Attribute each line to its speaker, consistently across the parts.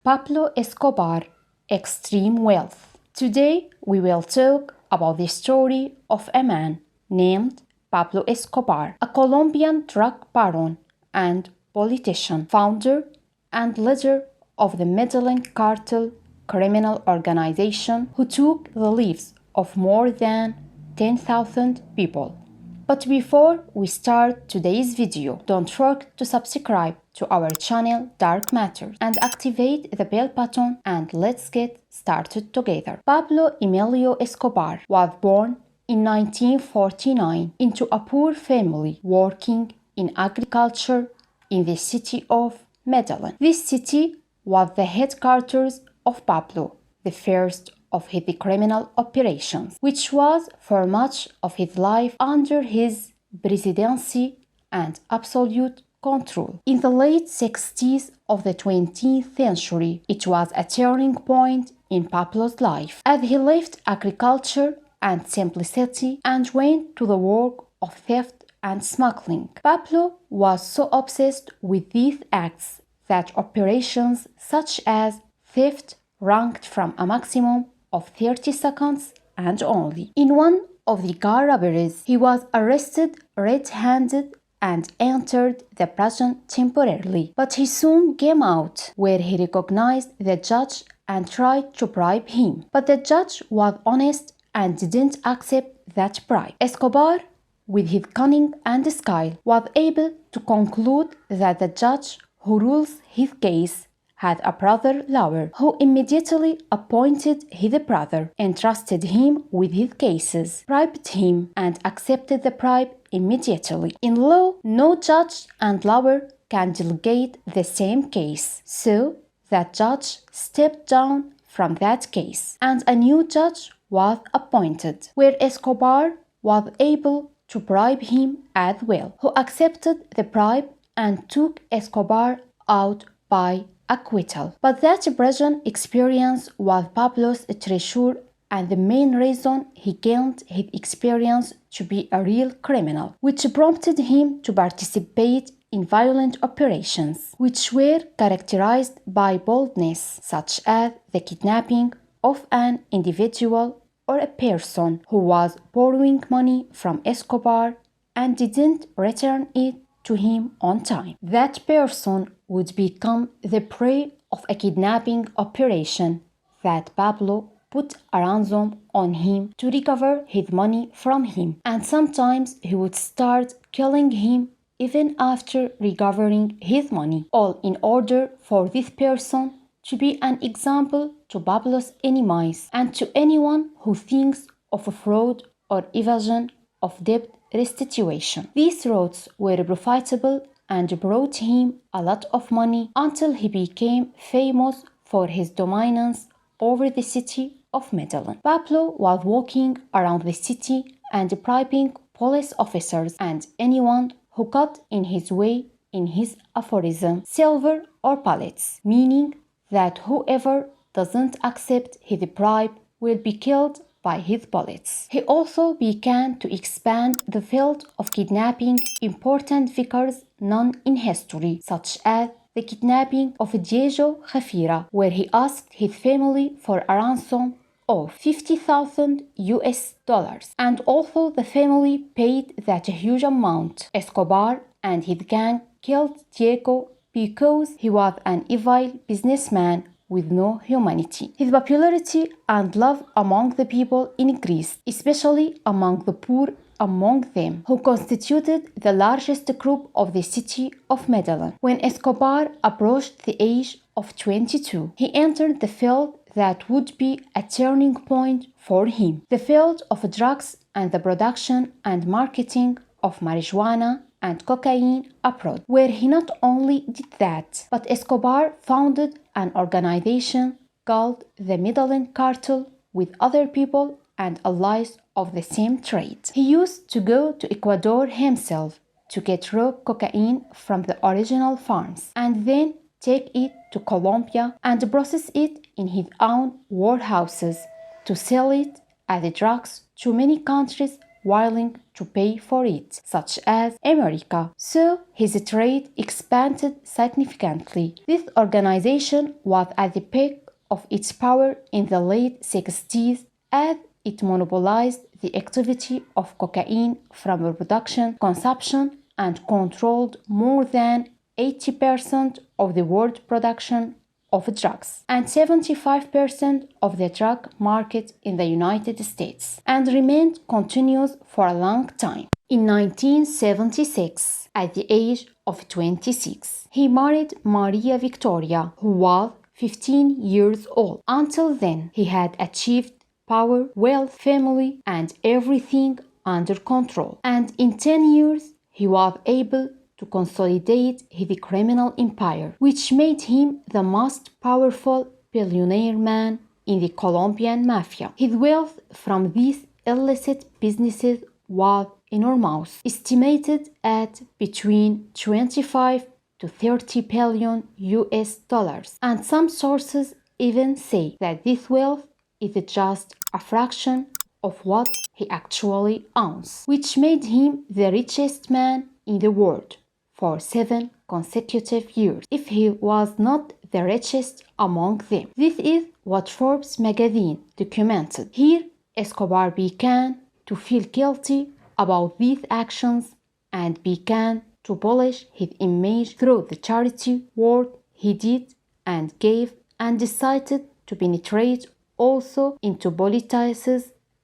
Speaker 1: Pablo Escobar, extreme wealth. Today we will talk about the story of a man named Pablo Escobar, a Colombian drug baron and politician, founder and leader of the Medellin Cartel criminal organization who took the lives of more than 10,000 people. But before we start today's video, don't forget to subscribe to our channel Dark Matters and activate the bell button, and let's get started together. Pablo Emilio Escobar was born in 1949 into a poor family working in agriculture in the city of Medellin. This city was the headquarters of Pablo, the first of his criminal operations, which was for much of his life under his presidency and absolute control. In the late 60s of the 20th century, it was a turning point in Pablo's life, as he left agriculture and simplicity and went to the work of theft and smuggling. Pablo was so obsessed with these acts that operations such as theft ranked from a maximum of 30 seconds and only. In one of the car robberies, he was arrested red-handed and entered the prison temporarily. But he soon came out, where he recognized the judge and tried to bribe him. But the judge was honest and didn't accept that bribe. Escobar, with his cunning and skill, was able to conclude that the judge who rules his case had a brother lawyer who immediately appointed his brother, entrusted him with his cases, bribed him, and accepted the bribe immediately. In law, no judge and lawyer can delegate the same case, so that judge stepped down from that case, and a new judge was appointed, where Escobar was able to bribe him as well, who accepted the bribe and took Escobar out by acquittal. But that prison experience was Pablo's treasure and the main reason he gained his experience to be a real criminal, which prompted him to participate in violent operations, which were characterized by boldness, such as the kidnapping of an individual or a person who was borrowing money from Escobar and didn't return it to him on time. That person would become the prey of a kidnapping operation that Pablo put a ransom on him to recover his money from him, and sometimes he would start killing him even after recovering his money, all in order for this person to be an example to Pablo's enemies and to anyone who thinks of a fraud or evasion of debt restitution. These routes were profitable and brought him a lot of money until he became famous for his dominance over the city of Medellin. Pablo was walking around the city and bribing police officers and anyone who got in his way in his aphorism, silver or bullets, meaning that whoever doesn't accept his bribe will be killed by his bullets. He also began to expand the field of kidnapping important figures known in history, such as the kidnapping of Diego Jafira, where he asked his family for a ransom of $50,000, and although the family paid that huge amount, Escobar and his gang killed Diego because he was an evil businessman with no humanity. His popularity and love among the people increased, especially among the poor among them, who constituted the largest group of the city of Medellin. When Escobar approached the age of 22, he entered the field that would be a turning point for him, the field of drugs and the production and marketing of marijuana and cocaine abroad, where he not only did that, but Escobar founded an organization called the Medellin Cartel with other people and allies of the same trade. He used to go to Ecuador himself to get raw cocaine from the original farms and then take it to Colombia and process it in his own warehouses to sell it as drugs to many countries willing to pay for it, such as America. So his trade expanded significantly. This organization was at the peak of its power in the late 60s as it monopolized the activity of cocaine from production, consumption, and controlled more than 80% of the world production of drugs and 75% of the drug market in the United States, and remained continuous for a long time. In 1976, at the age of 26, he married Maria Victoria, who was 15 years old. Until then, he had achieved power, wealth, family, and everything under control. And in 10 years, he was able to consolidate his criminal empire, which made him the most powerful billionaire man in the Colombian mafia. His wealth from these illicit businesses was enormous, estimated at between 25 to 30 billion US dollars. And some sources even say that this wealth is just a fraction of what he actually owns, which made him the richest man in the world for 7 consecutive years, if he was not the richest among them. This is what Forbes magazine documented. Here, Escobar began to feel guilty about these actions and began to polish his image through the charity work he did and gave, and decided to penetrate also into politics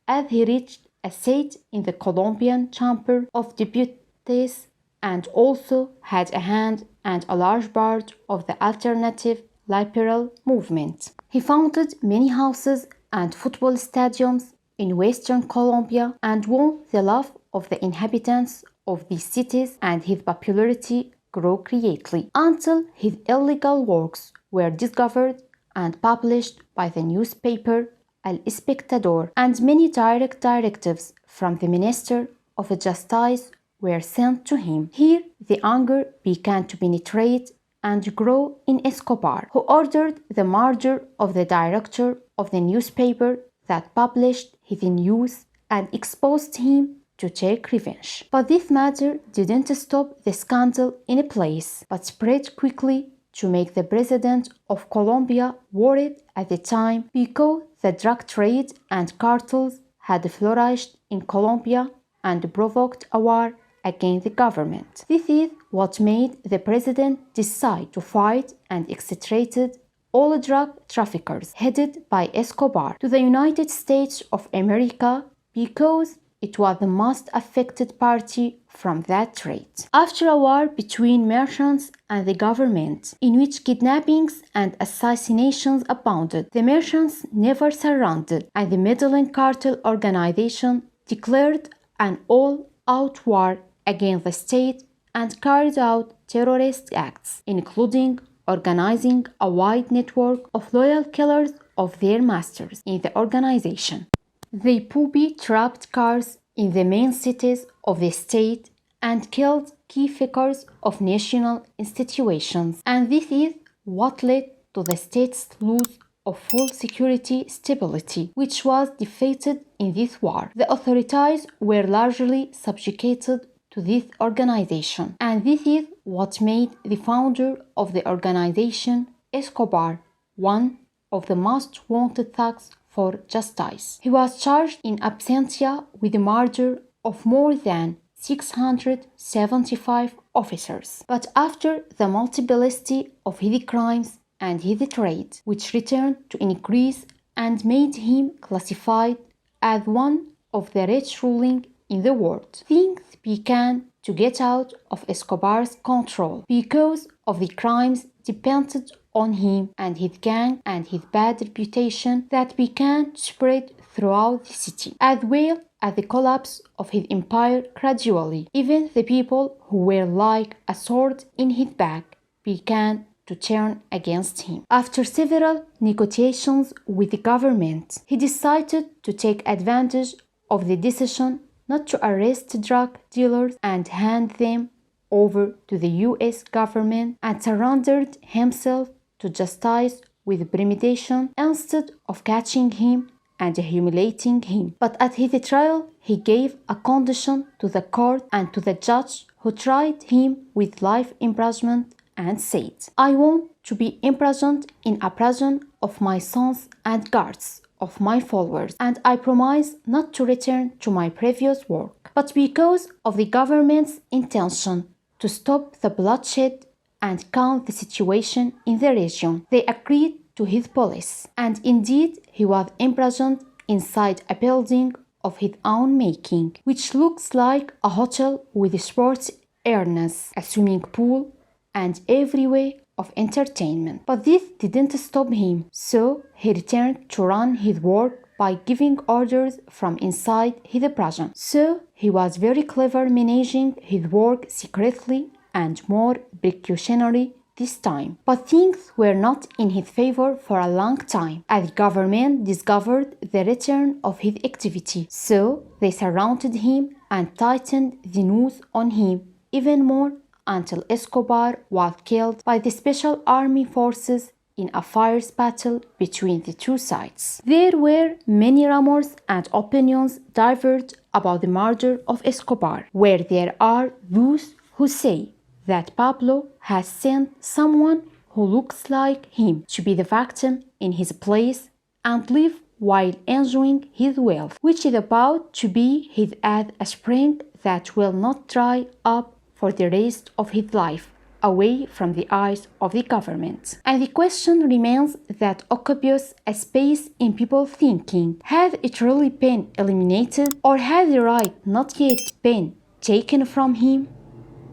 Speaker 1: as he reached a seat in the Colombian Chamber of Deputies and also had a hand and a large part of the alternative liberal movement. He founded many houses and football stadiums in Western Colombia and won the love of the inhabitants of these cities, and his popularity grew greatly until his illegal works were discovered and published by the newspaper El Espectador, and many directives from the Minister of Justice were sent to him. Here, the anger began to penetrate and grow in Escobar, who ordered the murder of the director of the newspaper that published his news and exposed him to take revenge. But this matter didn't stop the scandal in a place, but spread quickly to make the president of Colombia worried at the time, because the drug trade and cartels had flourished in Colombia and provoked a war against the government. This is what made the president decide to fight and extradited all drug traffickers headed by Escobar to the United States of America, because it was the most affected party from that trade. After a war between merchants and the government, in which kidnappings and assassinations abounded, the merchants never surrendered, and the Medellin Cartel organization declared an all-out war against the state and carried out terrorist acts, including organizing a wide network of loyal killers of their masters in the organization. They booby-trapped cars in the main cities of the state and killed key figures of national institutions. And this is what led to the state's loss of full security stability, which was defeated in this war. The authorities were largely subjugated to this organization, and this is what made the founder of the organization, Escobar, one of the most wanted thugs for justice. He was charged in absentia with the murder of more than 675 officers. But after the multiplicity of his crimes and his trade, which returned to increase and made him classified as one of the rich ruling in the world, things began to get out of Escobar's control because of the crimes depended on him and his gang and his bad reputation that began to spread throughout the city, as well as the collapse of his empire gradually. Even the people who were like a sword in his back began to turn against him. After several negotiations with the government, he decided to take advantage of the decision not to arrest drug dealers and hand them over to the US government, and surrendered himself to justice with premeditation instead of catching him and humiliating him. But at his trial, he gave a condition to the court and to the judge who tried him with life imprisonment and said, "I want to be imprisoned in a prison of my sons and guards, of my followers, and I promise not to return to my previous work." But because of the government's intention to stop the bloodshed and calm the situation in the region, they agreed to his policy. And indeed, he was imprisoned inside a building of his own making, which looks like a hotel with sports arenas, a swimming pool, and every way of entertainment. But this didn't stop him, so he returned to run his work by giving orders from inside his prison. So he was very clever managing his work secretly and more precautionary this time. But things were not in his favor for a long time, as the government discovered the return of his activity. So they surrounded him and tightened the noose on him even more until Escobar was killed by the Special Army Forces in a fierce battle between the two sides. There were many rumors and opinions diverged about the murder of Escobar, where there are those who say that Pablo has sent someone who looks like him to be the victim in his place and live while enjoying his wealth, which is about to be his as a spring that will not dry up for the rest of his life, away from the eyes of the government. And the question remains that occupies a space in people's thinking. Has it really been eliminated, or has the right not yet been taken from him?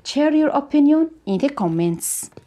Speaker 1: Share your opinion in the comments.